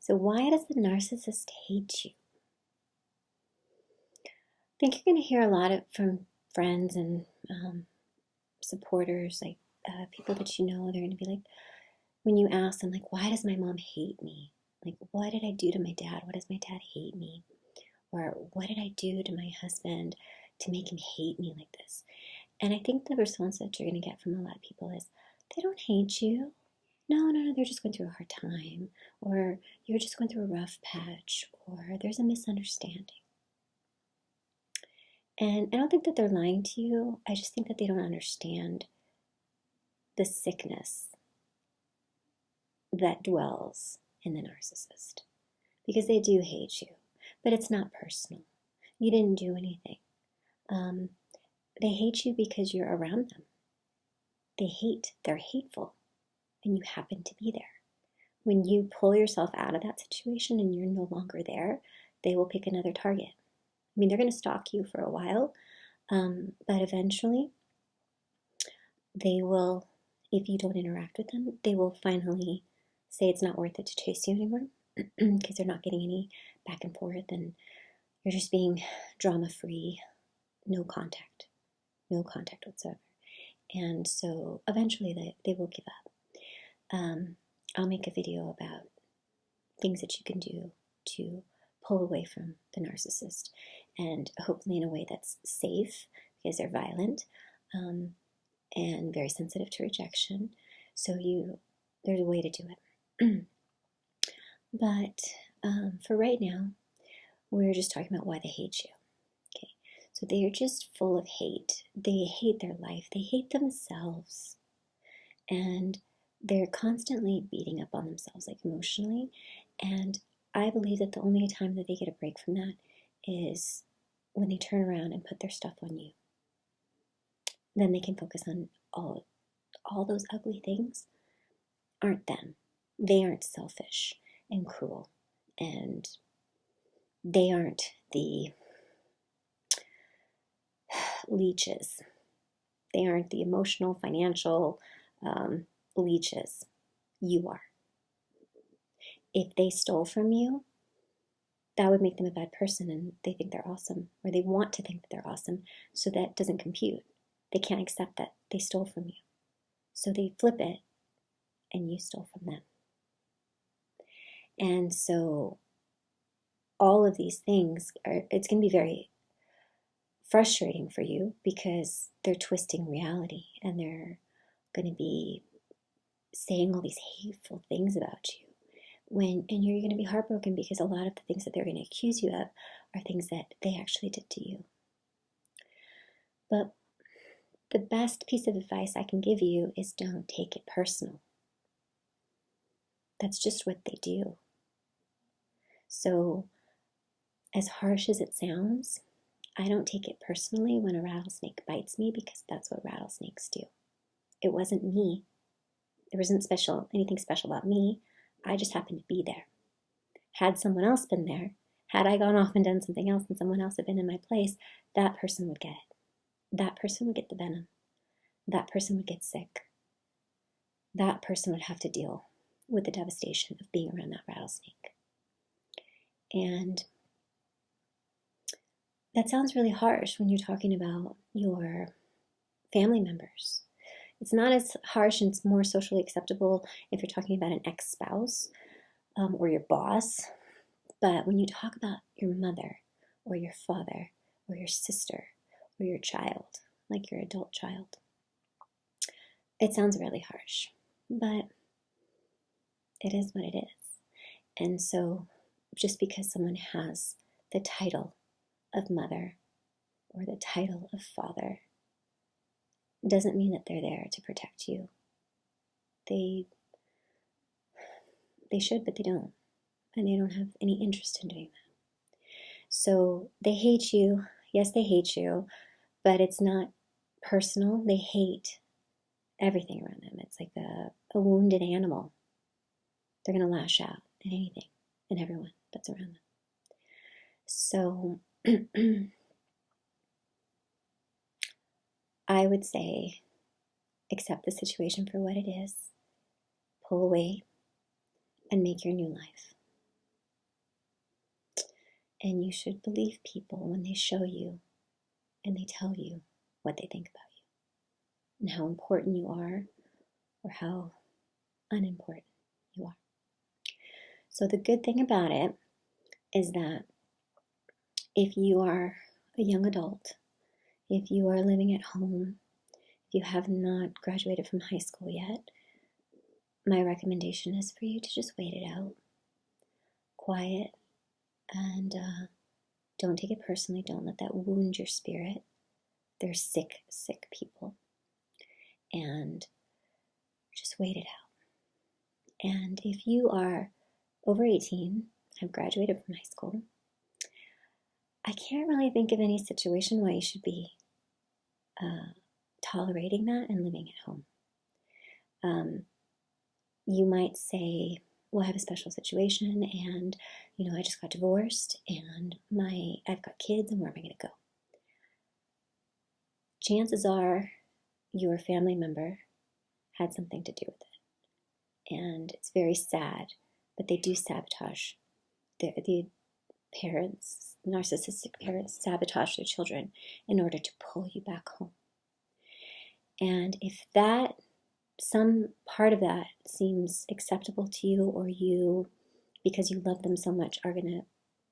So why does the narcissist hate you? I think you're going to hear a lot from friends and supporters, like people that you know. They're going to be like, when you ask them, like, why does my mom hate me? Like, what did I do to my dad? Why does my dad hate me? Or what did I do to my husband to make him hate me like this? And I think the response that you're going to get from a lot of people is, they don't hate you. No, they're just going through a hard time, or you're just going through a rough patch, or there's a misunderstanding. And I don't think that they're lying to you. I just think that they don't understand the sickness that dwells in the narcissist. Because they do hate you, but it's not personal. You didn't do anything. They hate you because you're around them. They're hateful, and you happen to be there. When you pull yourself out of that situation and you're no longer there, they will pick another target. I mean, they're going to stalk you for a while, but eventually they will, if you don't interact with them, they will finally say it's not worth it to chase you anymore because they're not getting any back and forth and you're just being drama-free, no contact whatsoever. And so eventually they will give up. I'll make a video about things that you can do to pull away from the narcissist, and hopefully in a way that's safe because they're violent and very sensitive to rejection. So there's a way to do it. But for right now, we're just talking about why they hate you. Okay, so they are just full of hate. They hate their life. They hate themselves. And they're constantly beating up on themselves, like emotionally. And I believe that the only time that they get a break from that is when they turn around and put their stuff on you. Then they can focus on all those ugly things aren't them. They aren't selfish and cruel. And they aren't the leeches. They aren't the emotional, financial leeches. You are. If they stole from you, that would make them a bad person and they think they're awesome, or they want to think that they're awesome, so that doesn't compute. They can't accept that they stole from you. So they flip it and you stole from them. And so all of these things it's going to be very frustrating for you because they're twisting reality and they're going to be saying all these hateful things about you. And you're going to be heartbroken because a lot of the things that they're going to accuse you of are things that they actually did to you. But the best piece of advice I can give you is don't take it personal. That's just what they do. So, as harsh as it sounds, I don't take it personally when a rattlesnake bites me because that's what rattlesnakes do. It wasn't me. There wasn't anything special about me. I just happened to be there. Had someone else been there, had I gone off and done something else and someone else had been in my place, that person would get it. That person would get the venom. That person would get sick. That person would have to deal with the devastation of being around that rattlesnake. And that sounds really harsh when you're talking about your family members. It's not as harsh and it's more socially acceptable if you're talking about an ex-spouse or your boss. But when you talk about your mother or your father or your sister or your child, like your adult child, it sounds really harsh. But it is what it is. And so just because someone has the title of mother or the title of father doesn't mean that they're there to protect you. They should, but they don't. And they don't have any interest in doing that. So they hate you. Yes, they hate you, but it's not personal. They hate everything around them. It's like a wounded animal. They're going to lash out at anything and everyone that's around them. So I would say accept the situation for what it is, pull away, and make your new life. And you should believe people when they show you and they tell you what they think about you and how important you are or how unimportant you are. So the good thing about it is that if you are a young adult, if you are living at home, if you have not graduated from high school yet, my recommendation is for you to just wait it out. Quiet, and don't take it personally. Don't let that wound your spirit. They're sick, sick people. And just wait it out. And if you are over 18, have graduated from high school, I can't really think of any situation why you should be tolerating that and living at home. You might say, well, I have a special situation and, I just got divorced and I've got kids and where am I going to go? Chances are your family member had something to do with it. And it's very sad, but they do sabotage. The parents, narcissistic parents, sabotage their children in order to pull you back home. And if some part of that seems acceptable to you, or you, because you love them so much, are going to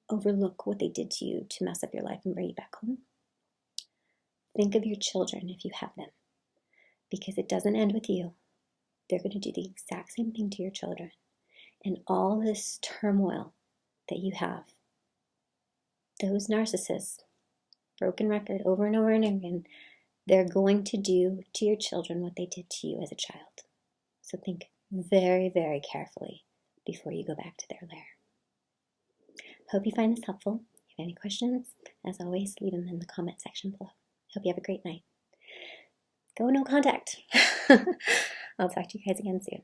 overlook what they did to you to mess up your life and bring you back home, think of your children if you have them, because it doesn't end with you. They're going to do the exact same thing to your children. And all this turmoil that you have, those narcissists, broken record over and over and again, they're going to do to your children what they did to you as a child. So think very, very carefully before you go back to their lair. Hope you find this helpful. If you have any questions, as always, leave them in the comment section below. Hope you have a great night. Go no contact. I'll talk to you guys again soon.